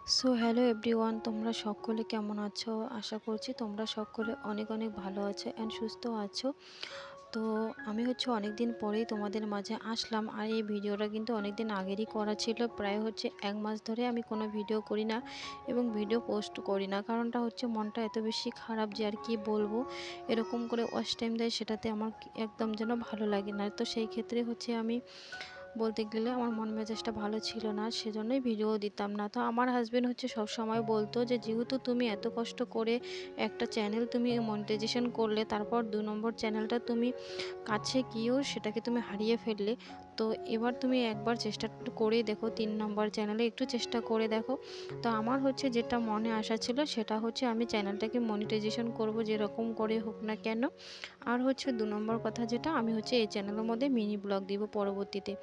So hello everyone, তোমরা সকলে কেমন আছো? আশা করছি তোমরা সকলে অনেক অনেক ভালো আছো অ্যান্ড সুস্থ আছো। তো আমি অনেক দিন পরেই তোমাদের মাঝে আসলাম। আর এই ভিডিওটা কিন্তু অনেক দিন আগেরই করা ছিল। প্রায় 1 মাস ধরে আমি কোনো ভিডিও করি না এবং ভিডিও পোস্ট করি না। কারণটা মনটা এত বেশি খারাপ যে আর কি বলবো। এরকম করে ওয়াচ টাইম দেয়, সেটাতে আমার একদম যেন ভালো লাগে না। তো সেই ক্ষেত্রে আমি বলতে গেলে আমার মন মেজাজটা ভালো ছিল না, সেজন্যই ভিডিও দিতাম না। তো আমার হাজবেন্ড সব সময় বলতো যে যেহেতু তুমি এত কষ্ট করে একটা চ্যানেল তুমি মনিটাইজেশন করলে, তারপর 2 নম্বর চ্যানেলটা তুমি কাছে গিয়েও সেটাকে তুমি হারিয়ে ফেললে, তো এবার তুমি একবার চেষ্টা করে দেখো, 3 নম্বর চ্যানেলে একটু চেষ্টা করে দেখো। তো আমার যেটা মনে আসা ছিল সেটা আমি চ্যানেলটাকে মনিটাইজেশন করব যেরকম করে হোক না কেন। আর 2 নম্বর কথা, যেটা আমি এই চ্যানেলের মধ্যে মিনি ব্লগ দিব পরবর্তীতে।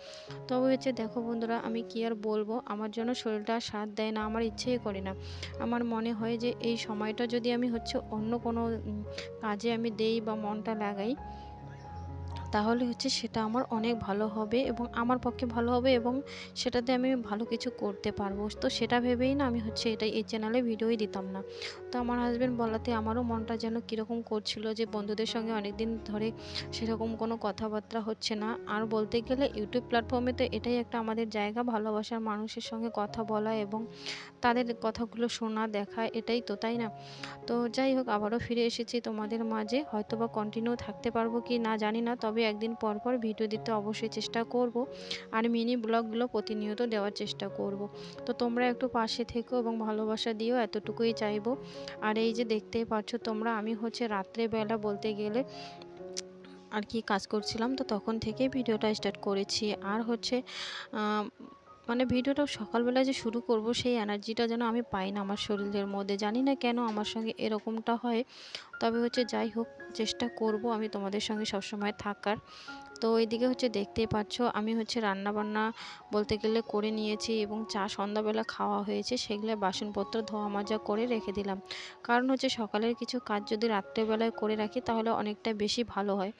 তবে দেখো বন্ধুরা, আমি কি আর বলবো, আমার জন্য শরীরটা আর সাথ দেয় না, আমার ইচ্ছেই করে না। আমার মনে হয় যে এই সময়টা যদি আমি অন্য কোনো কাজে আমি দেই বা মনটা লাগাই, তাহলে সেটা আমার অনেক ভালো হবে এবং আমার পক্ষে ভালো হবে এবং সেটাতে আমি ভালো কিছু করতে পারবো। তো সেটা ভেবেই না আমি এই চ্যানেলে ভিডিওই দিতাম না। তো আমার হাজব্যান্ড বলাতে আমারও মনটা যেন কীরকম করছিল, যে বন্ধুদের সঙ্গে অনেক দিন ধরে সেরকম কোনো কথাবার্তা হচ্ছে না। আর বলতে গেলে ইউটিউব প্ল্যাটফর্মে তো এটাই একটা আমাদের জায়গা, ভালোবাসার মানুষের সঙ্গে কথা বলা এবং তাদের কথাগুলো শোনা, দেখা, এটাই তো, তাই না? তো যাই হোক, আবারও ফিরে এসেছি তোমাদের মাঝে। হয়তোবা কন্টিনিউ থাকতে পারবো কি না জানি না, তবে একদিন পর পর ভিডিও দিতে অবশ্যই চেষ্টা করব। আর মিনি ব্লগগুলো প্রতিনিয়ত দেওয়ার চেষ্টা করব। তো তোমরা একটু পাশে থেকো এবং ভালোবাসা দিও, এতটুকুই চাইবো। আর এই যে দেখতেই পাচ্ছ তোমরা, আমি রাত্রেবেলা বলতে গেলে আর কি কাজ করছিলাম, তো তখন থেকেই ভিডিওটা স্টার্ট করেছি। আর আহ, মানে ভিডিওটা সকালবেলা যে শুরু করব, সেই এনার্জিটা যেন আমি পাই না আমার শরীরের মধ্যে, জানি না কেন আমার সঙ্গে এরকমটা হয়। তবে যাই হোক, চেষ্টা করব আমি তোমাদের সঙ্গে সবসময় থাকার। তো এইদিকে দেখতেই পাচ্ছ, আমি রান্না বান্না বলতে গেলে করে নিয়েছি এবং চা সন্ধ্যাবেলা খাওয়া হয়েছে, সেগুলো বাসনপত্র ধোয়া মাজা করে রেখে দিলাম। কারণ সকালের কিছু কাজ যদি রাত্রেবেলায় করে রাখি তাহলে অনেকটা বেশি ভালো হয়।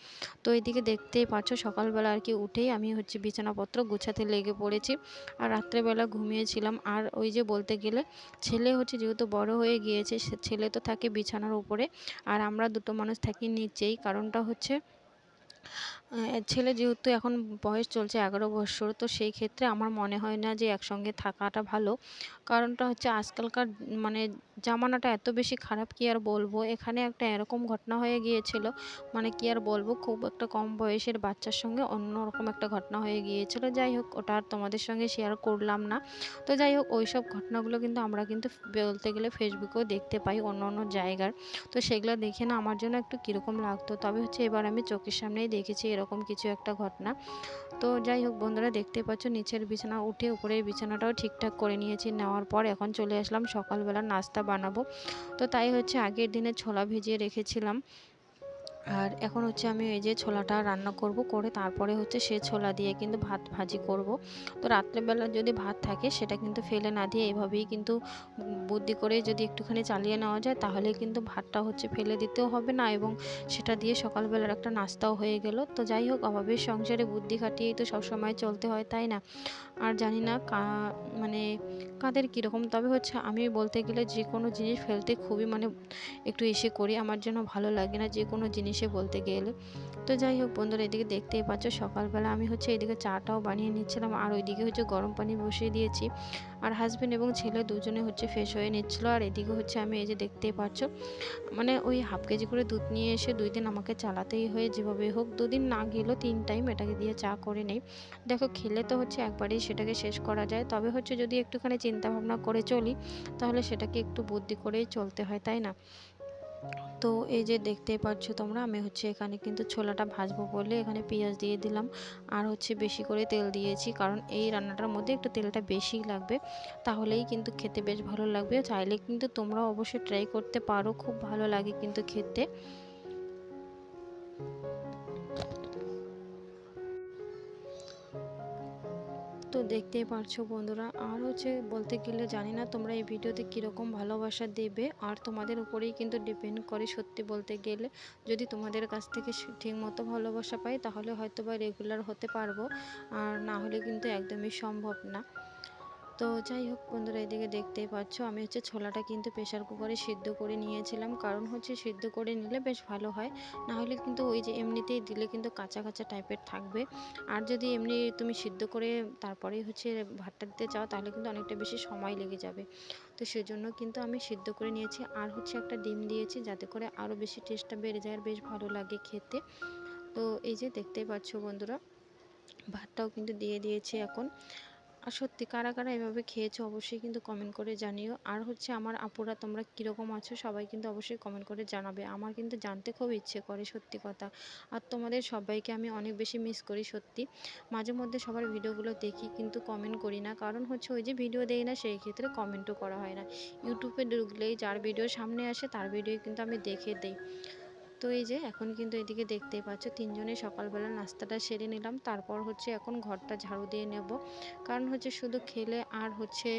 তো এইদিকে দেখতেই পাচ্ছ, সকালবেলা আর কি উঠেই আমি বিছানাপত্র গুছাতে লেগে পড়েছি। আর রাত্রেবেলা ঘুমিয়েছিলাম। আর ওই যে বলতে গেলে ছেলে যেহেতু বড় হয়ে গিয়েছে, সে ছেলে তো থাকে বিছানার উপরে আর আমরা দুটো মানুষ থাকি নিচেই। কারণটা ছেলে যেহেতু এখন বয়স চলছে 11 বছর, তো সেই ক্ষেত্রে আমার মনে হয় না যে একসঙ্গে থাকাটা ভালো। কারণটা আজকালকার মানে জামানাটা এত বেশি খারাপ, কি আর বলবো। এখানে একটা এরকম ঘটনা হয়ে গিয়েছিল, মানে কি আর বলবো, খুব একটা কম বয়সের বাচ্চার সঙ্গে অন্যরকম একটা ঘটনা হয়ে গিয়েছিল। যাই হোক, ওটা আর তোমাদের সঙ্গে শেয়ার করলাম না। তো যাই হোক, ওইসব ঘটনাগুলো কিন্তু আমরা বলতে গেলে ফেসবুকেও দেখতে পাই অন্য অন্য জায়গার। তো সেগুলো দেখে না আমার জন্য একটু কীরকম লাগতো। তবে এবার আমি চোখের সামনেই দেখেছি এরকম কিছু একটা ঘটনা। তো যাই হোক বন্ধুরা, দেখতে পাচ্ছ নিচের বিছানা উঠে উপরের বিছানাটাও ঠিকঠাক করে নিয়েছি। নেওয়ার পর এখন চলে আসলাম সকালবেলা নাস্তা বানাবো। তো তাই আগের দিনে ছোলা ভিজিয়ে রেখেছিলাম। আর এখন আমি এই যে ছোলাটা রান্না করব, করে তারপরে সে ছোলা দিয়ে কিন্তু ভাত ভাজি করব। তো রাত্রেবেলা যদি ভাত থাকে সেটা কিন্তু ফেলে না দিয়ে এভাবেই কিন্তু বুদ্ধি করে যদি একটুখানি চালিয়ে নেওয়া যায়, তাহলে কিন্তু ভাতটা ফেলে দিতেও হবে না এবং সেটা দিয়ে সকালবেলার একটা নাস্তাও হয়ে গেল। তো যাই হোক, অভাবের সংসারে বুদ্ধি খাটিয়েই তো সবসময় চলতে হয়, তাই না? আর জানি না মানে কাদের কীরকম, তবে আমি বলতে গেলে যে কোনো জিনিস ফেলতে খুবই একটু এসে করি, আমার জন্য ভালো লাগে না যে কোনো জিনিসে বলতে গেলে। তো যাই হোক বন্ধুরা, এদিকে দেখতেই পাচ্ছ সকালবেলা আমি এদিকে চাটাও বানিয়ে নিচ্ছিলাম আর ওইদিকে গরম পানি বসিয়ে দিয়েছি। আর হাজব্যান্ড এবং ছেলে দুজনে ফ্রেশ হয়ে নিচ্ছিল। আর এদিকে আমি এই যে দেখতেই পাচ্ছ, মানে ওই হাফ কেজি করে দুধ নিয়ে এসে 2 দিন আমাকে চালাতেই হয়, যেভাবে হোক 2 দিন না গেলেও 3 টাইম এটাকে দিয়ে চা করে নেই। দেখো, খেলে তো একবারেই সেটাকে শেষ করা যায়, তবে যদি একটুখানি চিন্তা ভাবনা করে চলি, তাহলে সেটাকে একটু বুদ্ধি করেই চলতে হয়, তাই না? তো এই যে দেখতেই পাচ্ছ তোমরা, আমি এখানে কিন্তু ছোলাটা ভাজবো বলে এখানে পেঁয়াজ দিয়ে দিলাম আর বেশি করে তেল দিয়েছি, কারণ এই রান্নাটার মধ্যে একটু তেলটা বেশিই লাগবে, তাহলেই কিন্তু খেতে বেশ ভালো লাগবে। চাইলে কিন্তু তোমরা অবশ্যই ট্রাই করতে পারো, খুব ভালো লাগে কিন্তু খেতে। তো দেখতেই পারছো বন্ধুরা, আর বলতে গেলে জানি না তোমরা এই ভিডিওতে কীরকম ভালোবাসা দেবে, আর তোমাদের উপরেই কিন্তু ডিপেন্ড করে। সত্যি বলতে গেলে যদি তোমাদের কাছ থেকে ঠিক মতো ভালোবাসা পাই, তাহলে হয়তো বা রেগুলার হতে পারবো, আর না হলে কিন্তু একদমই সম্ভব না। তো যাই হোক বন্ধুরা, এদিকে দেখতেই পাচ্ছ আমি হচ্ছে ছোলাটা কিন্তু প্রেশার কুকারে সিদ্ধ করে নিয়েছিলাম, কারণ হচ্ছে সিদ্ধ করে নিলে বেশ ভালো হয়। না হলে কিন্তু ওই যে এমনিতেই দিলে কিন্তু কাঁচা কাঁচা টাইপের থাকবে। আর যদি এমনি তুমি সিদ্ধ করে তারপরেই হচ্ছে ভাতটা দিতে চাও তাহলে কিন্তু অনেকটা বেশি সময় লেগে যাবে। তো সেজন্য কিন্তু আমি সিদ্ধ করে নিয়েছি, আর হচ্ছে একটা ডিম দিয়েছি যাতে করে আরও বেশি টেস্টটা বেড়ে যায় আর বেশ ভালো লাগে খেতে। তো এই যে দেখতেই পাচ্ছ বন্ধুরা, ভাতটাও কিন্তু দিয়ে দিয়েছি এখন। আর সত্যি কারা কারা এভাবে খেয়েছো অবশ্যই কিন্তু কমেন্ট করে জানিও। আর হচ্ছে আমার আপুরা তোমরা কীরকম আছো সবাই কিন্তু অবশ্যই কমেন্ট করে জানাবে। আমার কিন্তু জানতে খুব ইচ্ছে করে সত্যি কথা। আর তোমাদের সবাইকে আমি অনেক বেশি মিস করি সত্যি। মাঝে মধ্যে সবার ভিডিওগুলো দেখি কিন্তু কমেন্ট করি না, কারণ হচ্ছে ওই যে ভিডিও দেই না সেই ক্ষেত্রে কমেন্টও করা হয় না। ইউটিউবে ঢুকলেই যার ভিডিও সামনে আসে তার ভিডিও কিন্তু আমি দেখে দেই। তো এই যে এখন কিন্তু এদিকে দেখতেই পাচ্ছ তিনজনে সকালবেলা নাস্তাটা সেরে নিলাম, তারপর হচ্ছে এখন ঘরটা ঝাড়ু দিয়ে নেব। কারণ হচ্ছে শুধু খেলে আর হচ্ছে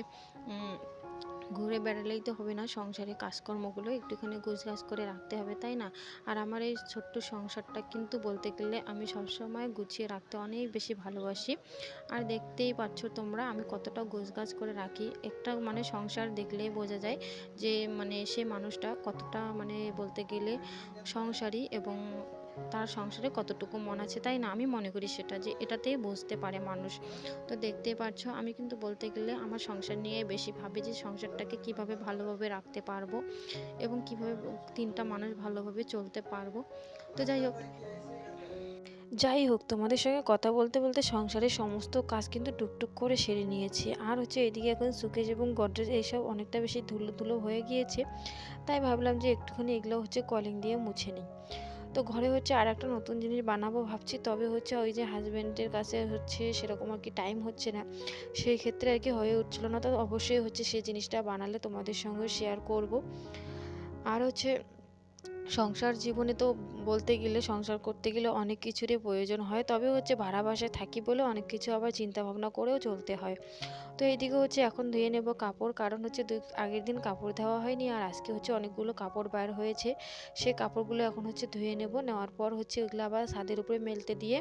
ঘুরে বেড়ালেই তো হবে না, সংসারে কাজকর্মগুলো একটুখানি গোছগাছ করে রাখতে হবে, তাই না? আর আমার এই ছোট্ট সংসারটা কিন্তু বলতে গেলে আমি সবসময় গুছিয়ে রাখতে অনেক বেশি ভালোবাসি। আর দেখতেই পাচ্ছ তোমরা আমি কতটা গোছগাছ করে রাখি। একটা মানে সংসার দেখলেই বোঝা যায় যে মানে সে মানুষটা কতটা মানে বলতে গেলে সংসারী, এবং তার সংসারে কতটুকু মন আছে, তাই না? আমি মনে করি সেটা যে এটাতেই বুঝতে পারে মানুষ। তো দেখতেই পাচ্ছ আমি কিন্তু বলতে গেলে আমার সংসার নিয়ে বেশি ভাবি যে সংসারটাকে কিভাবে ভালোভাবে রাখতে পারবো এবং কিভাবে তিনটা মানুষ ভালোভাবে চলতে পারবো। তো যাই হোক তোমাদের সঙ্গে কথা বলতে বলতে সংসারের সমস্ত কাজ কিন্তু টুকটুক করে সেরে নিয়েছি। আর হচ্ছে এদিকে এখন সুকেশ এবং গডরেজ এইসব অনেকটা বেশি ধুলো ধুলো হয়ে গিয়েছে, তাই ভাবলাম যে একটুখানি এগুলো হচ্ছে কলিং দিয়ে মুছে নিই। তো ঘরে হচ্ছে আর একটা নতুন জিনিস বানাবো ভাবছি, তবে হচ্ছে ওই যে হাজব্যান্ডের কাছে হচ্ছে সেরকম আর কি টাইম হচ্ছে না, সেই ক্ষেত্রে আর কি হয়ে উঠছিল না। তো অবশ্যই হচ্ছে সেই জিনিসটা বানালে তোমাদের সঙ্গে শেয়ার করব। আর হচ্ছে সংসার জীবনে তো বলতে গেলে সংসার করতে গেলে অনেক কিছুরই প্রয়োজন হয়, তবে হচ্ছে ভাড়া বাসায় থাকি বলে অনেক কিছু আবার চিন্তা ভাবনা করেও চলতে হয়। তো এইদিকে হচ্ছে এখন ধুয়ে নেব কাপড়, কারণ হচ্ছে আগের দিন কাপড় ধোয়া হয়নি, আর আজকে হচ্ছে অনেকগুলো কাপড় বার হয়েছে। সেই কাপড়গুলো এখন হচ্ছে ধুয়ে নেব, নেওয়ার পর হচ্ছে ওগুলো আবার ছাদের উপরে মেলতে দিয়ে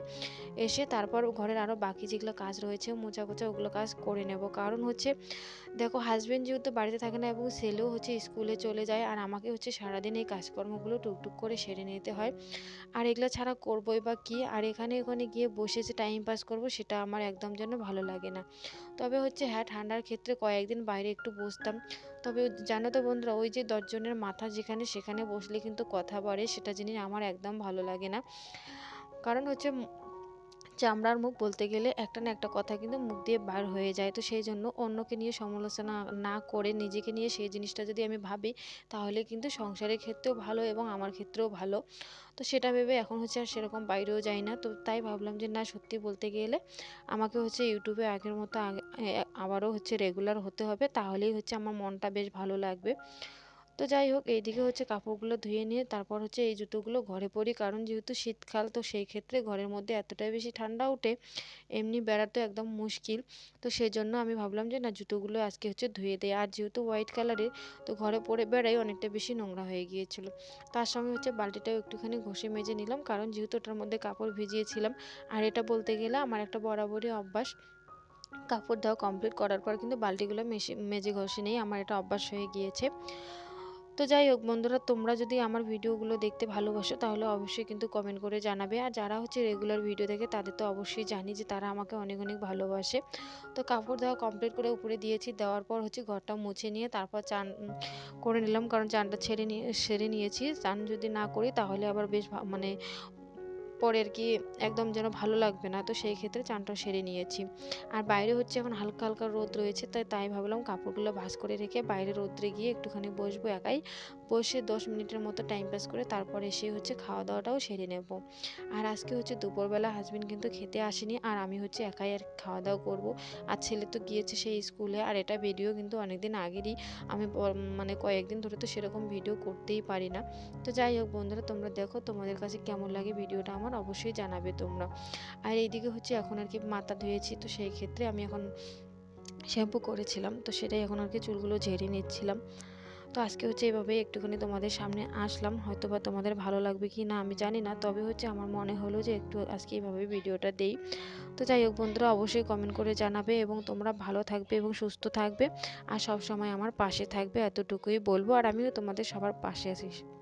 এসে তারপর ঘরের আরও বাকি যেগুলো কাজ রয়েছে মোছা কোচা ওগুলো কাজ করে নেব। কারণ হচ্ছে দেখো হাজব্যান্ড যেহেতু বাড়িতে থাকে না এবং ছেলেও হচ্ছে স্কুলে চলে যায়, আর আমাকে হচ্ছে সারাদিন এই কাজকর্মগুলো টুকটুক করে সেরে নিতে হয়। আর এগুলো ছাড়া করবোই বা কী, আর এখানে ওখানে গিয়ে বসে যে টাইম পাস করবো সেটা আমার একদম যেন ভালো লাগে না। তবে হচ্ছে হ্যাঁ, ঠান্ডার ক্ষেত্রে কয়েকদিন বাইরে একটু বসতাম। তবে জানো তো বন্ধুরা, ওই যে 10 জনের মাথা যেখানে সেখানে বসলে কিন্তু কথা বাড়ে, সেটা জিনিস আমার একদম ভালো লাগে না। কারণ হচ্ছে চামড়ার মুখ বলতে গেলে একটা না একটা কথা কিন্তু মুখ দিয়ে বার হয়ে যায়। তো সেই জন্য অন্যকে নিয়ে সমালোচনা না করে নিজেকে নিয়ে সেই জিনিসটা যদি আমি ভাবি তাহলে কিন্তু সংসারের ক্ষেত্রেও ভালো এবং আমার ক্ষেত্রেও ভালো। তো সেটা ভেবে এখন হচ্ছে আর সেরকম বাইরেও যাই না। তো তাই ভাবলাম যে না, সত্যি বলতে গেলে আমাকে হচ্ছে ইউটিউবে আগের মতো আবারও হচ্ছে রেগুলার হতে হবে, তাহলেই হচ্ছে আমার মনটা বেশ ভালো লাগবে। তো যাই হোক এইদিকে হচ্ছে কাপড়গুলো ধুয়ে নিয়ে তারপর হচ্ছে এই জুতোগুলো ঘরে পরি, কারণ যেহেতু শীতকাল তো সেই ক্ষেত্রে ঘরের মধ্যে এতটাই বেশি ঠান্ডা ওঠে, এমনি বেড়াতে একদম মুশকিল। তো সেই জন্য আমি ভাবলাম যে না, জুতোগুলো আজকে হচ্ছে ধুয়ে দেয়। আর যেহেতু হোয়াইট কালারের, তো ঘরে পরে বেড়াই অনেকটা বেশি নোংরা হয়ে গিয়েছিল। তার সঙ্গে হচ্ছে বালতিটাও একটুখানি ঘষে মেজে নিলাম, কারণ যেহেতু ওটার মধ্যে কাপড় ভিজিয়েছিলাম। আর এটা বলতে গেলে আমার একটা বরাবরই অভ্যাস, কাপড় দেওয়া কমপ্লিট করার পর কিন্তু বালতিগুলো মেজে ঘষে নেই, আমার এটা অভ্যাস হয়ে গিয়েছে। তো যাই হোক বন্ধুরা, তোমরা যদি আমার ভিডিওগুলো দেখতে ভালোবাসো তাহলে অবশ্যই কিন্তু কমেন্ট করে জানাবে। আর যারা হচ্ছে রেগুলার ভিডিও দেখে তাদের তো অবশ্যই জানি যে তারা আমাকে অনেক অনেক ভালোবাসে। তো কাপড় দেওয়া কমপ্লিট করে উপরে দিয়েছি, দেওয়ার পর হচ্ছে ঘরটা মুছে নিয়ে তারপর চান করে নিলাম, কারণ চানটা সেরে নিয়েছি। চান যদি না করি তাহলে আবার বেশ মানে পরে আর কি একদম যেন ভালো লাগবে না। তো সেই ক্ষেত্রে চানটা সেরে নিয়েছি। আর বাইরে হচ্ছে এখন হালকা হালকা রোদ রয়েছে, তাই ভাবলাম কাপড়গুলো ভাঁজ করে রেখে বাইরে রোদ্রে গিয়ে একটুখানি বসবো একাই, বসে 10 মিনিটের মতো টাইম পাস করে তারপর এসে হচ্ছে খাওয়া দাওয়াটাও সেরে নেব। আর আজকে হচ্ছে দুপুরবেলা হাজবেন্ড কিন্তু খেতে আসেনি, আর আমি হচ্ছে একাই আর খাওয়া দাওয়া করব। আর ছেলে তো গিয়েছে সেই স্কুলে, আর এটা ভিডিও কিন্তু অনেকদিন আগেরই, আমি মানে কয়েকদিন ধরে তো সেরকম ভিডিও করতেই পারি না। তো যাই হোক বন্ধুরা, তোমরা দেখো তোমাদের কাছে কেমন লাগে ভিডিওটা আমার অবশ্যই জানাবে তোমরা। আর এইদিকে হচ্ছে এখন আর কি মাথা ধুয়েছি, তো সেই ক্ষেত্রে আমি এখন শ্যাম্পু করেছিলাম, তো সেটাই এখন আর কি চুলগুলো ঝেড়ে নিচ্ছিলাম। তো আজকে হচ্ছে এভাবে একটুখানি তোমাদের সামনে আসলাম, হয়তো বা তোমাদের ভালো লাগবে কি না আমি জানি না, তবে হচ্ছে আমার মনে হলো যে একটু আজকে এইভাবে ভিডিওটা দেই। তো যাই হোক বন্ধুরা, অবশ্যই কমেন্ট করে জানাবে এবং তোমরা ভালো থাকবে এবং সুস্থ থাকবে আর সব সময় আমার পাশে থাকবে, এতটুকুই বলবো। আর আমিও তোমাদের সবার পাশে আছি।